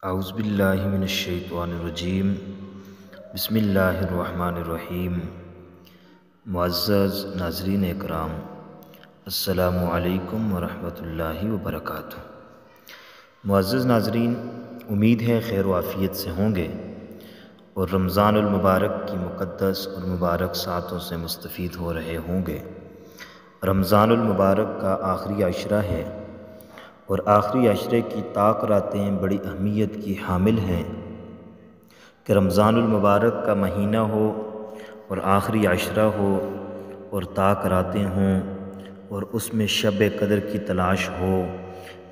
اعوذ باللہ من الشیطان الرجیم بسم اللہ الرحمن الرحیم۔ معزز ناظرین اکرام، السلام علیکم ورحمۃ اللہ وبرکاتہ۔ معزز ناظرین، امید ہے خیر و عافیت سے ہوں گے اور رمضان المبارک کی مقدس اور مبارک ساعتوں سے مستفید ہو رہے ہوں گے۔ رمضان المبارک کا آخری عشرہ ہے اور آخری عشرے کی طاق راتیں بڑی اہمیت کی حامل ہیں کہ رمضان المبارک کا مہینہ ہو اور آخری عشرہ ہو اور طاق راتیں ہوں اور اس میں شب قدر کی تلاش ہو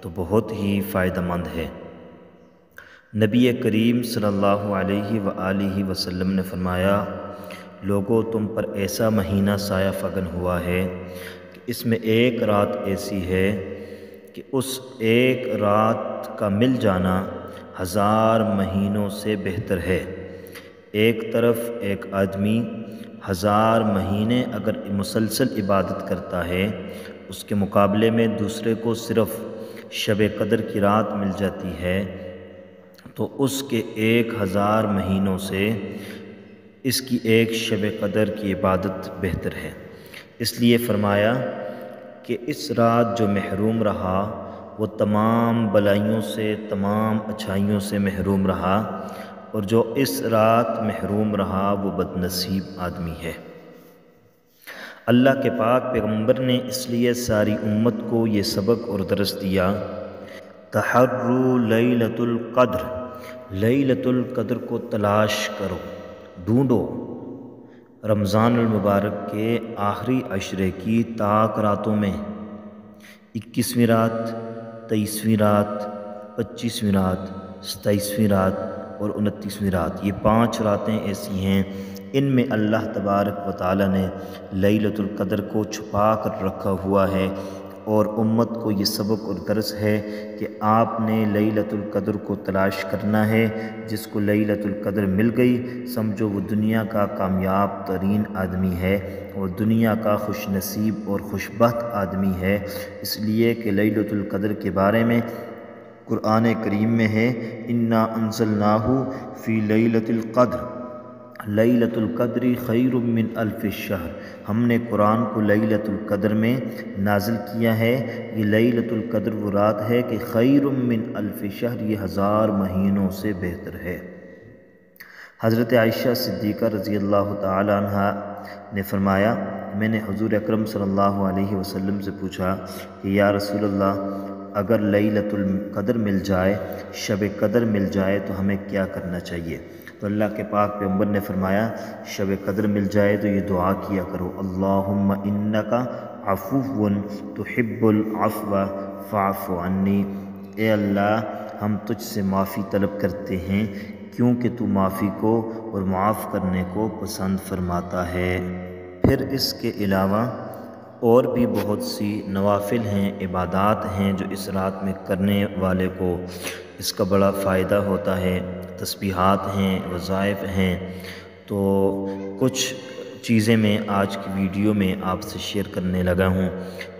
تو بہت ہی فائدہ مند ہے۔ نبی کریم صلی اللہ علیہ وآلہ وسلم نے فرمایا، لوگو تم پر ایسا مہینہ سایہ فگن ہوا ہے کہ اس میں ایک رات ایسی ہے کہ اس ایک رات کا مل جانا 1000 مہینوں سے بہتر ہے۔ ایک طرف ایک آدمی 1000 مہینے اگر مسلسل عبادت کرتا ہے، اس کے مقابلے میں دوسرے کو صرف شب قدر کی رات مل جاتی ہے تو اس کے 1000 مہینوں سے اس کی ایک شب قدر کی عبادت بہتر ہے۔ اس لیے فرمایا کہ اس رات جو محروم رہا وہ تمام بلائیوں سے، تمام اچھائیوں سے محروم رہا، اور جو اس رات محروم رہا وہ بد نصیب آدمی ہے۔ اللہ کے پاک پیغمبر نے اس لیے ساری امت کو یہ سبق اور درس دیا، تحروا لیلۃ القدر، لیلۃ القدر کو تلاش کرو، ڈھونڈو۔ رمضان المبارک کے آخری عشرے کی طاق راتوں میں 21ویں رات، 23ویں رات، 25ویں رات، 27ویں رات اور 29ویں رات، یہ 5 راتیں ایسی ہیں ان میں اللہ تبارک و تعالی نے لیلۃ القدر کو چھپا کر رکھا ہوا ہے، اور امت کو یہ سبق اور درس ہے کہ آپ نے لیلۃ القدر کو تلاش کرنا ہے۔ جس کو لیلۃ القدر مل گئی سمجھو وہ دنیا کا کامیاب ترین آدمی ہے اور دنیا کا خوش نصیب اور خوش بخت آدمی ہے، اس لیے کہ لیلۃ القدر کے بارے میں قرآن کریم میں ہے، انا انزلناہ فی لیلۃ القدر، لیلۃ القدر خیر من الف الشہر، ہم نے قرآن کو لیلۃ القدر میں نازل کیا ہے۔ یہ لیلۃ القدر وہ رات ہے کہ خیر من الف شہر، یہ 1000 مہینوں سے بہتر ہے۔ حضرت عائشہ صدیقہ رضی اللہ تعالی عنہا نے فرمایا، میں نے حضور اکرم صلی اللہ علیہ وسلم سے پوچھا کہ یا رسول اللہ، اگر لیلۃ القدر مل جائے، شب قدر مل جائے تو ہمیں کیا کرنا چاہیے؟ تو اللہ کے پاک پیغمبر نے فرمایا، شب قدر مل جائے تو یہ دعا کیا کرو، اللہم انک عفو تحب العفو فاعف عنی، اے اللہ ہم تجھ سے معافی طلب کرتے ہیں کیونکہ تو معافی کو اور معاف کرنے کو پسند فرماتا ہے۔ پھر اس کے علاوہ اور بھی بہت سی نوافل ہیں، عبادات ہیں جو اس رات میں کرنے والے کو اس کا بڑا فائدہ ہوتا ہے، تسبیحات ہیں، وظائف ہیں۔ تو کچھ چیزیں میں آج کی ویڈیو میں آپ سے شیئر کرنے لگا ہوں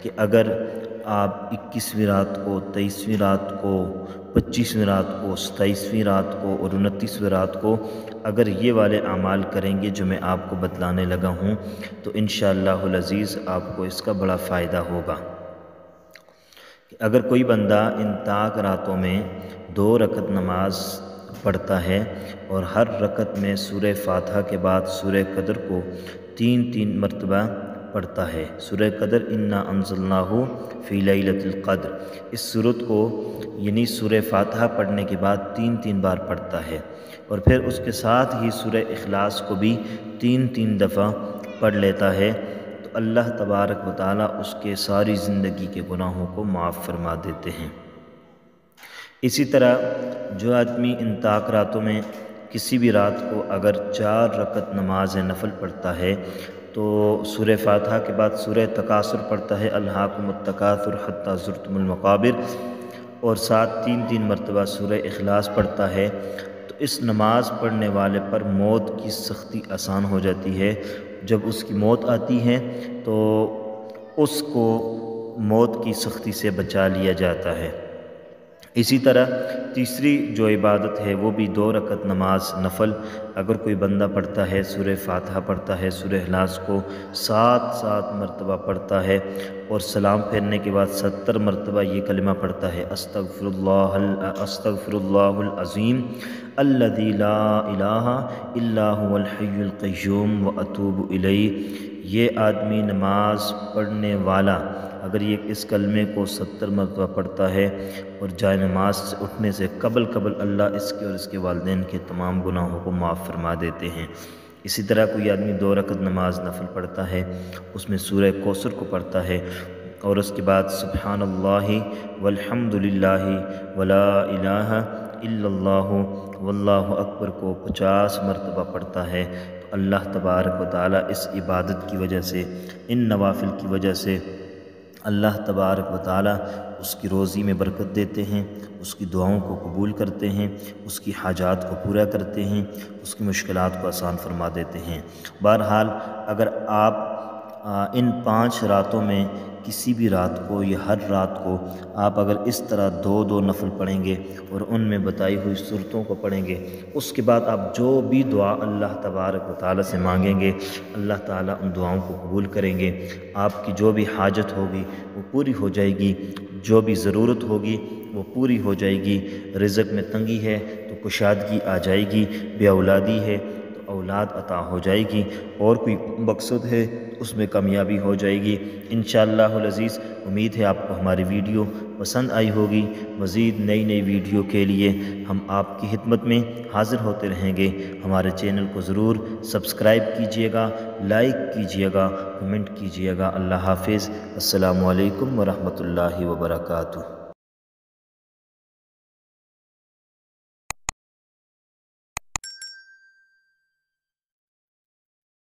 کہ اگر آپ 21ویں رات کو، 23ویں رات کو، 25ویں رات کو، 27ویں رات کو اور 29ویں رات کو اگر یہ والے اعمال کریں گے جو میں آپ کو بتلانے لگا ہوں تو انشاءاللہ العزیز آپ کو اس کا بڑا فائدہ ہوگا۔ اگر کوئی بندہ ان طاق راتوں میں 2 رکعت نماز پڑھتا ہے اور ہر رکعت میں سورہ فاتحہ کے بعد سورہ قدر کو 3 مرتبہ پڑھتا ہے، سورہ قدر انا انزلناہ فی لیلۃ القدر، اس سورت کو یعنی سورہ فاتحہ پڑھنے کے بعد 3 بار پڑھتا ہے، اور پھر اس کے ساتھ ہی سورہ اخلاص کو بھی 3 دفعہ پڑھ لیتا ہے، تو اللہ تبارک و تعالی اس کے ساری زندگی کے گناہوں کو معاف فرما دیتے ہیں۔ اسی طرح جو آدمی ان طاق راتوں میں کسی بھی رات کو اگر 4 رکعت نماز نفل پڑھتا ہے تو سورہ فاتحہ کے بعد سورہ تکاثر پڑھتا ہے، الہاکم التکاثر حتی زرتم المقابر، اور ساتھ 3 مرتبہ سورہ اخلاص پڑھتا ہے، تو اس نماز پڑھنے والے پر موت کی سختی آسان ہو جاتی ہے۔ جب اس کی موت آتی ہے تو اس کو موت کی سختی سے بچا لیا جاتا ہے۔ اسی طرح تیسری جو عبادت ہے وہ بھی 2 رکعت نماز نفل اگر کوئی بندہ پڑھتا ہے، سورہ فاتحہ پڑھتا ہے، سورہ اخلاص کو 7 مرتبہ پڑھتا ہے اور سلام پھیرنے کے بعد 70 مرتبہ یہ کلمہ پڑھتا ہے، استغفر اللہ العظیم الذی لا الہ الا هو الحی القیوم واتوب الیہ۔ یہ آدمی نماز پڑھنے والا اگر یہ اس کلمے کو 70 مرتبہ پڑھتا ہے اور جائے نماز سے اٹھنے سے قبل اللہ اس کے اور اس کے والدین کے تمام گناہوں کو معاف فرما دیتے ہیں۔ اسی طرح کوئی آدمی 2 رکعت نماز نفل پڑھتا ہے، اس میں سورہ کوثر کو پڑھتا ہے اور اس کے بعد سبحان اللہ والحمد للہ ولا الہ الا اللہ واللہ اکبر کو 50 مرتبہ پڑھتا ہے، تو اللہ تبارک و تعالیٰ اس عبادت کی وجہ سے، ان نوافل کی وجہ سے اللہ تبارک و تعالیٰ اس کی روزی میں برکت دیتے ہیں، اس کی دعاؤں کو قبول کرتے ہیں، اس کی حاجات کو پورا کرتے ہیں، اس کی مشکلات کو آسان فرما دیتے ہیں۔ بہرحال اگر آپ ان 5 راتوں میں کسی بھی رات کو یا ہر رات کو آپ اگر اس طرح 2 نفل پڑھیں گے اور ان میں بتائی ہوئی صورتوں کو پڑھیں گے، اس کے بعد آپ جو بھی دعا اللہ تبارک و تعالیٰ سے مانگیں گے اللہ تعالیٰ ان دعاؤں کو قبول کریں گے۔ آپ کی جو بھی حاجت ہوگی وہ پوری ہو جائے گی، جو بھی ضرورت ہوگی وہ پوری ہو جائے گی۔ رزق میں تنگی ہے تو کشادگی آ جائے گی، بے اولادی ہے تو اولاد عطا ہو جائے گی، اور کوئی مقصد ہے اس میں کامیابی ہو جائے گی انشاءاللہ العزیز۔ امید ہے آپ کو ہماری ویڈیو پسند آئی ہوگی۔ مزید نئی ویڈیو کے لیے ہم آپ کی خدمت میں حاضر ہوتے رہیں گے۔ ہمارے چینل کو ضرور سبسکرائب کیجیے گا، لائک کیجیے گا، کمنٹ کیجیے گا۔ اللہ حافظ۔ السلام علیکم ورحمۃ اللہ وبرکاتہ۔